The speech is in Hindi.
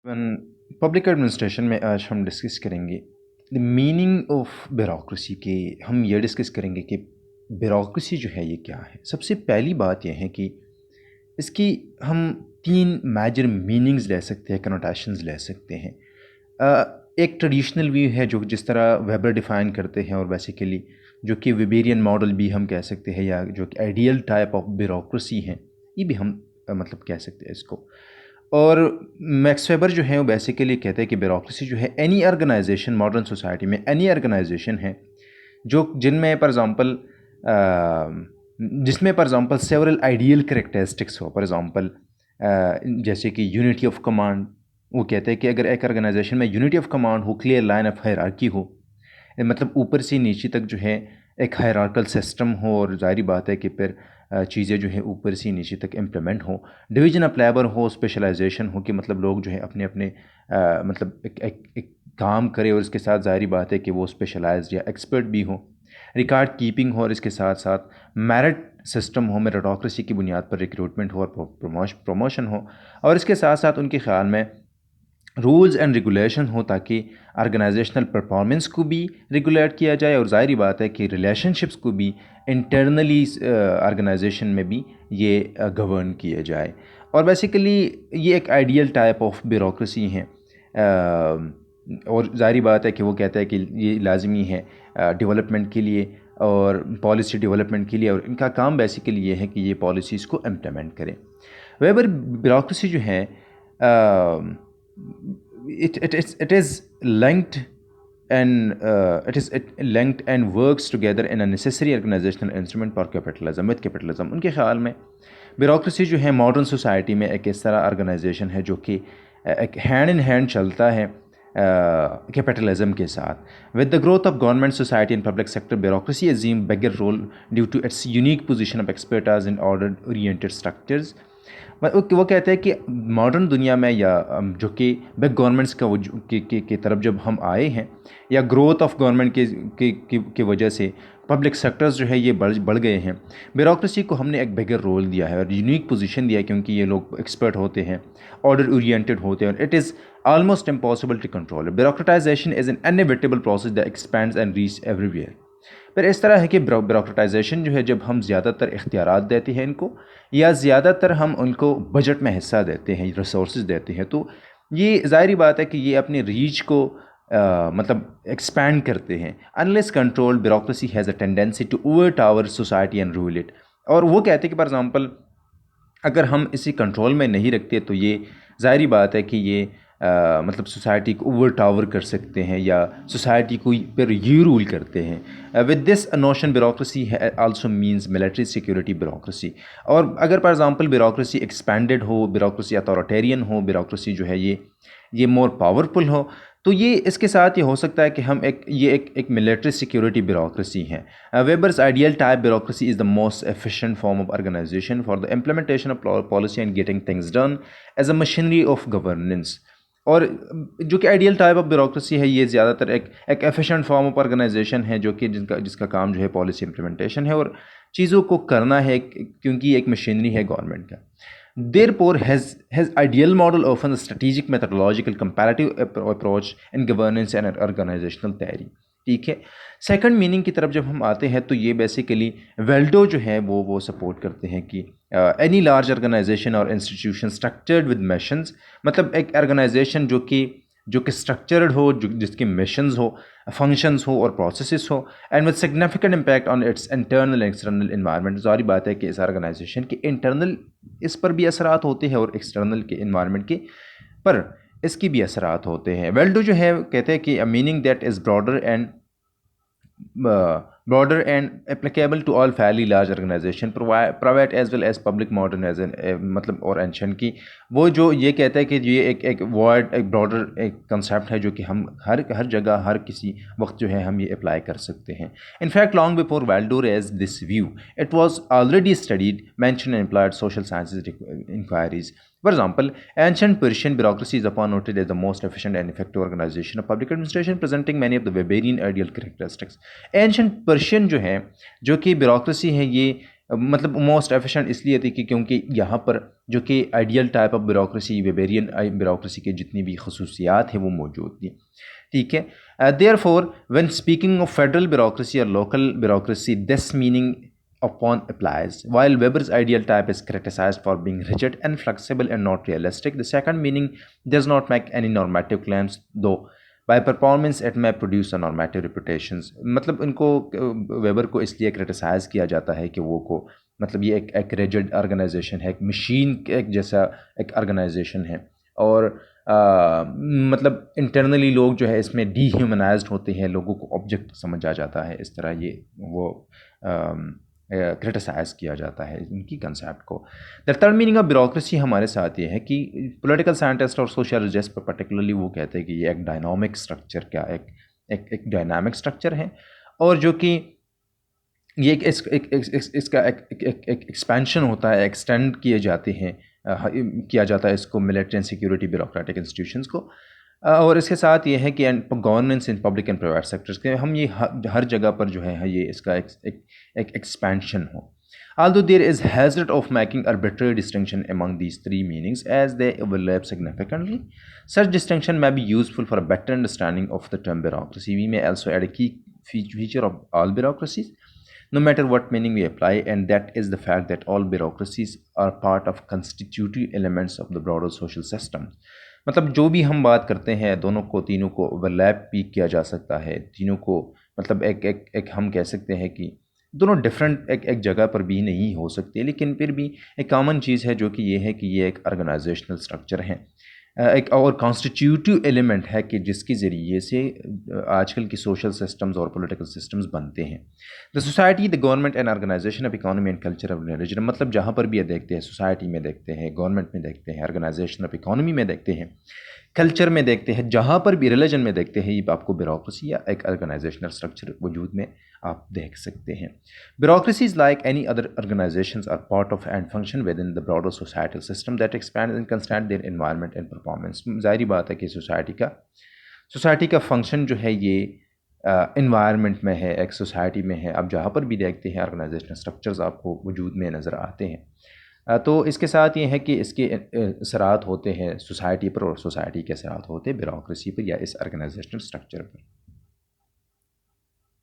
पब्लिक एडमिनिस्ट्रेशन में आज हम डिस्कस करेंगे द मीनिंग ऑफ ब्यूरोक्रेसी के। हम ये डिस्कस करेंगे कि ब्यूरोक्रेसी जो है ये क्या है। सबसे पहली बात यह है कि इसकी हम तीन मेजर मीनिंग्स ले सकते हैं, कनोटेशंस ले सकते हैं। एक ट्रेडिशनल व्यू है जो जिस तरह वेबर डिफ़ाइन करते हैं, और बेसिकली जो कि वेबेरियन मॉडल भी हम कह सकते हैं, या जो कि आइडियल टाइप ऑफ ब्यूरोक्रेसी है, ये भी हम मतलब कह सकते हैं इसको। और मैक्स वेबर जो है वो बेसिकली कहते हैं कि ब्यूरोक्रेसी जो है एनी ऑर्गेनाइजेशन, मॉडर्न सोसाइटी में एनी ऑर्गेनाइजेशन है जो जिनमें फॉर एग्ज़ाम्पल जिसमें for example several ideal characteristics हो। फॉर एग्ज़ाम्पल जैसे कि यूनिटी ऑफ कमांड। वो कहते हैं कि अगर एक ऑर्गेनाइजेशन में यूनिटी ऑफ कमांड हो, क्लियर लाइन ऑफ हायरार्की हो, मतलब ऊपर से नीचे तक जो है एक हायरार्कल सिस्टम हो, और जाहिर बात है कि फिर चीज़ें जो है ऊपर से नीचे तक इम्प्लीमेंट हो, डिवीजन ऑफ लेबर हो, स्पेशलाइजेशन हो कि मतलब लोग जो है अपने अपने मतलब एक काम करे, और इसके साथ जाहिर बात है कि वो स्पेशलाइज्ड या एक्सपर्ट भी हो, रिकॉर्ड कीपिंग हो, और इसके साथ साथ मेरिट सिस्टम हो, मेरिटोक्रेसी की बुनियाद पर रिक्रूटमेंट हो और प्रमोशन हो, और इसके साथ साथ उनके ख्याल में रूल्स एंड रेगुलेशन हो ताकि ऑर्गेनाइजेशनल परफॉर्मेंस को भी रेगुलेट किया जाए, और ज़ाहिर बात है कि रिलेशनशिप्स को भी इंटरनली ऑर्गेनाइजेशन में भी ये गवर्न किया जाए। और बेसिकली ये एक आइडियल टाइप ऑफ ब्यूरोक्रेसी है। और ज़ाहिर बात है कि वो कहता है कि ये लाजमी है डेवलपमेंट के लिए और पॉलिसी डेवलपमेंट के लिए, और इनका काम बेसिकली ये है कि ये पॉलिसीज़ को इम्प्लीमेंट करें। वेबर ब्यूरोक्रेसी जो है it is linked and works together in a necessary organizational instrument for capitalism with capitalism। उनके ख्याल में ब्यूरोक्रेसी जो है मॉडर्न सोसाइटी में एक इस तरह ऑर्गेनाइजेशन है जो कि एक हैंड इन हैंड चलता है कैपिटलिज्म के साथ। With the growth of government, society and public sector, bureaucracy assume bigger role due to its unique position of expertise in order oriented structures। वो कहते हैं कि मॉडर्न दुनिया में, या जो कि बिग गवर्नमेंट्स का की तरफ जब हम आए हैं, या ग्रोथ ऑफ गवर्नमेंट की वजह से पब्लिक सेक्टर्स जो है ये बढ़ गए हैं, ब्यूरोक्रेसी को हमने एक बिगर रोल दिया है और यूनिक पोजीशन दिया है, क्योंकि ये लोग एक्सपर्ट होते हैं, ऑर्डर ओरिएंटेड होते हैं, और it is almost impossible to control. Bureaucratization is an inevitable process that expands and reach everywhere. फिर इस तरह है कि ब्यूरोक्रेटाइजेशन जो है, जब हम ज़्यादातर इख्तियारात देते हैं इनको, या ज़्यादातर हम उनको बजट में हिस्सा देते हैं, रिसोर्सेज देते हैं, तो ये ज़ाहिर बात है कि ये अपनी रीच को मतलब एक्सपैंड करते हैं। Unless control, bureaucracy has a tendency to overtower society and rule it. और वो कहते हैं कि फॉर एग्ज़ाम्पल अगर हम इसी कंट्रोल में नहीं रखते तो ये ज़ाहिर बात है कि ये मतलब सोसाइटी को ओवर टावर कर सकते हैं, या सोसाइटी को पर यू रूल करते हैं। With this notion bureaucracy also means military security bureaucracy. और अगर फॉर एग्जांपल ब्यूरोक्रेसी एक्सपेंडेड हो, ब्यूरोक्रेसी अथॉरिटेरियन हो, ब्यूरोक्रेसी जो है ये मोर पावरफुल हो, तो ये इसके साथ ये हो सकता है कि हम एक मिलिट्री सिक्योरिटी ब्यूरोक्रेसी है। Weber's ideal type bureaucracy is the most efficient form of organization for the implementation of policy and getting things done as a machinery of governance. और जो कि आइडियल टाइप ऑफ ब्यूरोक्रेसी है, ये ज़्यादातर एक एफिशिएंट फॉर्म ऑफ ऑर्गेनाइजेशन है, जो कि जिसका काम जो है पॉलिसी इम्प्लीमेंटेशन है और चीज़ों को करना है, क्योंकि एक मशीनरी है गवर्नमेंट का। Therefore, has ideal model often a strategic, methodological, comparative approach in governance and organizational theory। ठीक है। सेकंड मीनिंग की तरफ जब हम आते हैं तो ये बेसिकली वेल्डो जो है वो सपोर्ट करते हैं कि एनी लार्ज ऑर्गेनाइजेशन और इंस्टीट्यूशन स्ट्रक्चर्ड विद मिशंस, मतलब एक ऑर्गेनाइजेशन जो कि स्ट्रक्चर्ड हो, जिसके मिशंस हो, फंक्शंस हो और प्रोसेसेस हो, and with significant impact on it's internal and external environment. सारी बात है कि इस ऑर्गेनाइजेशन के इंटरनल इस पर भी असरात होते हैं और एक्सटर्नल के इन्वायरमेंट के पर इसकी भी असरात होते हैं। वेल्डो जो है कहते हैं कि meaning that is broader and applicable to all fairly large organization, private as well as public, modern as मतलब और एंशन की। वो जो ये कहता है कि ये एक वर्ड, एक ब्रॉडर एक कंसेप्ट है जो कि हम हर जगह हर किसी वक्त जो है हम ये अप्लाई कर सकते हैं। In fact long before Waldo raised this view, it was already studied, mention and applied social sciences inquiries. For example, ancient Persian bureaucracy is often noted as the most efficient and effective organization of public administration, presenting many of the Weberian ideal characteristics। Ancient Persian जो है, जो कि ब्यूरोक्रेसी है, मतलब मोस्ट एफिशिएंट इसलिए थी कि क्योंकि यहाँ पर जो कि ideal type of bureaucracy, Weberian bureaucracy की जितनी भी खसूसियात हैं वो मौजूद थी। ठीक है। Therefore when speaking of federal bureaucracy और local bureaucracy this meaning upon applies. While Weber's ideal type is criticized for being rigid and flexible and not realistic, the second meaning does not make any normative claims, though by performance it may produce a normative reputations. मतलब इनको वेबर को इसलिए क्रिटिसाइज किया जाता है कि वो को मतलब ये एक रिजिड ऑर्गेनाइजेशन है, एक मशीन एक जैसा एक ऑर्गेनाइजेशन है, और मतलब इंटरनली लोग जो है इसमें डीह्यूमनाइज्ड होते हैं, लोगों को ऑब्जेक्ट समझा जाता है, इस तरह ये वो क्रिटिसाइज़ किया जाता है उनकी कंसेप्ट को। The third meaning of bureaucracy हमारे साथ ये है कि पॉलिटिकल साइंटिस्ट और सोशियोलॉजिस्ट पर पर्टिकुलरली वो कहते हैं कि ये एक डायनामिक स्ट्रक्चर क्या एक डायनामिक स्ट्रक्चर है, और जो कि ये इसका एक एक्सपेंशन होता है, एक्सटेंड किए जाते हैं, किया जाता है इसको military and security bureaucratic institutions को। और इसके साथ ये है कि governance in public and private sectors के हम ये हर जगह पर जो है ये इसका एक एक्सपेंशन हो। Although there is hazard of making arbitrary distinction among these three meanings as they overlap significantly, such distinction may be useful for a better understanding of the term bureaucracy. We may also add a key feature of all bureaucracies, no matter what meaning we apply, and that is the fact that all bureaucracies are part of constitutive elements of the broader social system. मतलब जो भी हम बात करते हैं दोनों को तीनों को ओवरलैप भी किया जा सकता है, तीनों को मतलब एक हम कह सकते हैं कि दोनों डिफरेंट एक जगह पर भी नहीं हो सकते, लेकिन फिर भी एक कॉमन चीज़ है जो कि ये है कि ये एक ऑर्गेनाइजेशनल स्ट्रक्चर है, एक और कॉन्स्टिट्यूटिव एलिमेंट है कि जिसके ज़रिए से आजकल की सोशल सिस्टम्स और पॉलिटिकल सिस्टम्स बनते हैं। The society, the government and organization of economy and culture of religion, मतलब जहाँ पर भी ये देखते हैं, सोसाइटी में देखते हैं, गवर्नमेंट में देखते हैं, ऑर्गेनाइजेशन ऑफ इकोनॉमी में देखते हैं, कल्चर में देखते हैं, जहाँ पर भी रिलीजन में देखते हैं, ये आपको ब्यूरोक्रेसी या एक ऑर्गेनाइजेशनल स्ट्रक्चर वजूद में आप देख सकते हैं। Bureaucracies, like any other organizations, are part of and function within the broader societal system that expands and constrains their environment and performance. ज़ाहिर बात है कि सोसाइटी का फंक्शन जो है ये इन्वायरमेंट में है, एक सोसाइटी में है। आप जहाँ पर भी देखते हैं ऑर्गेनाइजेशनल स्ट्रक्चर्स आपको वजूद में नज़र आते हैं। तो इसके साथ ये है कि इसके असरात होते हैं सोसाइटी पर, और सोसाइटी के असरात होते हैं ब्यूरोक्रेसी पर या इस ऑर्गेनाइजेशनल स्ट्रक्चर पर।